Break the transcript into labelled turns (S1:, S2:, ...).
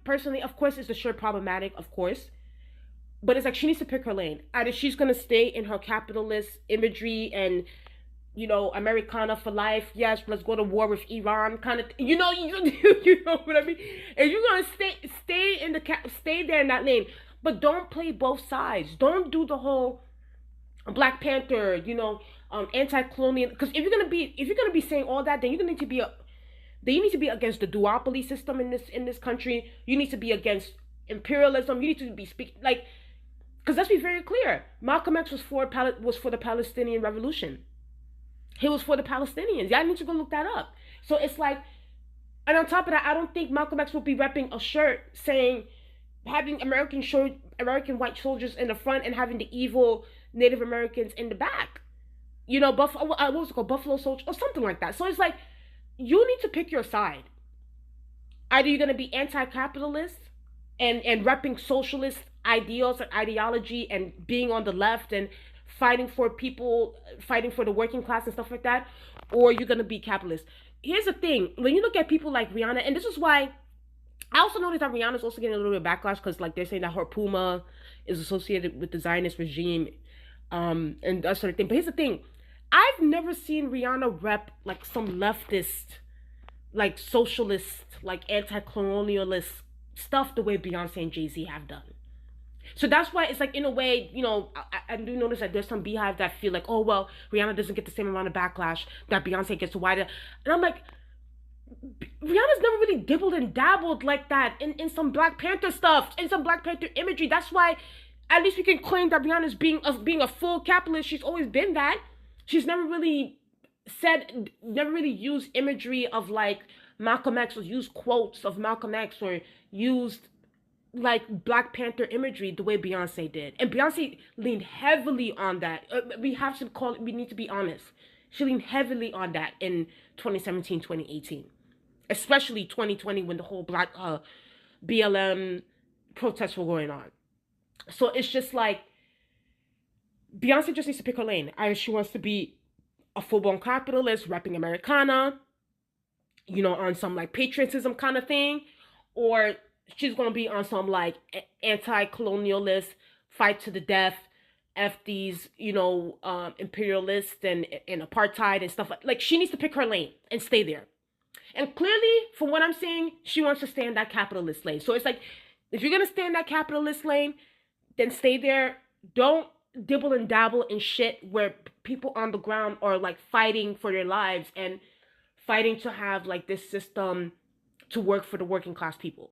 S1: personally, of course, is the shirt problematic, of course. But it's like she needs to pick her lane. Either she's gonna stay in her capitalist imagery and Americana for life. Yes, let's go to war with Iran, kind of. You know what I mean. And you're gonna stay there in that lane, but don't play both sides. Don't do the whole Black Panther, anti-colonial. Because if you're gonna be saying all that, then you're gonna need to be you need to be against the duopoly system in this country. You need to be against imperialism. You need to be speaking like, because let's be very clear. Malcolm X was for the Palestinian Revolution. He was for the Palestinians. Y'all need to go look that up. So it's like, and on top of that, I don't think Malcolm X will be repping a shirt saying having American white soldiers in the front and having the evil Native Americans in the back. Buffalo. What was it called? Buffalo Soldier or something like that. So it's like, you need to pick your side. Either you're gonna be anti-capitalist and repping socialist ideals and ideology and being on the left and fighting for people, fighting for the working class and stuff like that, or you're gonna be capitalist. Here's the thing: when you look at people like Rihanna, and this is why I also noticed that Rihanna's also getting a little bit of backlash because like they're saying that her Puma is associated with the Zionist regime, and that sort of thing. But here's the thing: I've never seen Rihanna rep like some leftist, like socialist, like anti-colonialist stuff the way Beyonce and Jay-Z have done. So that's why it's like, in a way, I do notice that there's some beehives that feel like, oh, well, Rihanna doesn't get the same amount of backlash that Beyonce gets. So why? And I'm like, Rihanna's never really dibbled and dabbled like that in some Black Panther stuff, in some Black Panther imagery. That's why at least we can claim that Rihanna's being a full capitalist. She's always been that. She's never really used imagery of like Malcolm X, or used quotes of Malcolm X, or used like Black Panther imagery the way Beyonce did. And Beyonce leaned heavily on that. We need to be honest. She leaned heavily on that in 2017, 2018. Especially 2020 when the whole Black BLM protests were going on. So it's just like, Beyonce just needs to pick her lane. Either she wants to be a full-blown capitalist, repping Americana, on some like patriotism kind of thing, or she's going to be on some like anti-colonialist, fight to the death, F these, imperialists and apartheid and stuff. Like, she needs to pick her lane and stay there. And clearly, from what I'm seeing, she wants to stay in that capitalist lane. So it's like, if you're going to stay in that capitalist lane, then stay there. Don't dibble and dabble in shit where people on the ground are like fighting for their lives and fighting to have like this system to work for the working class people.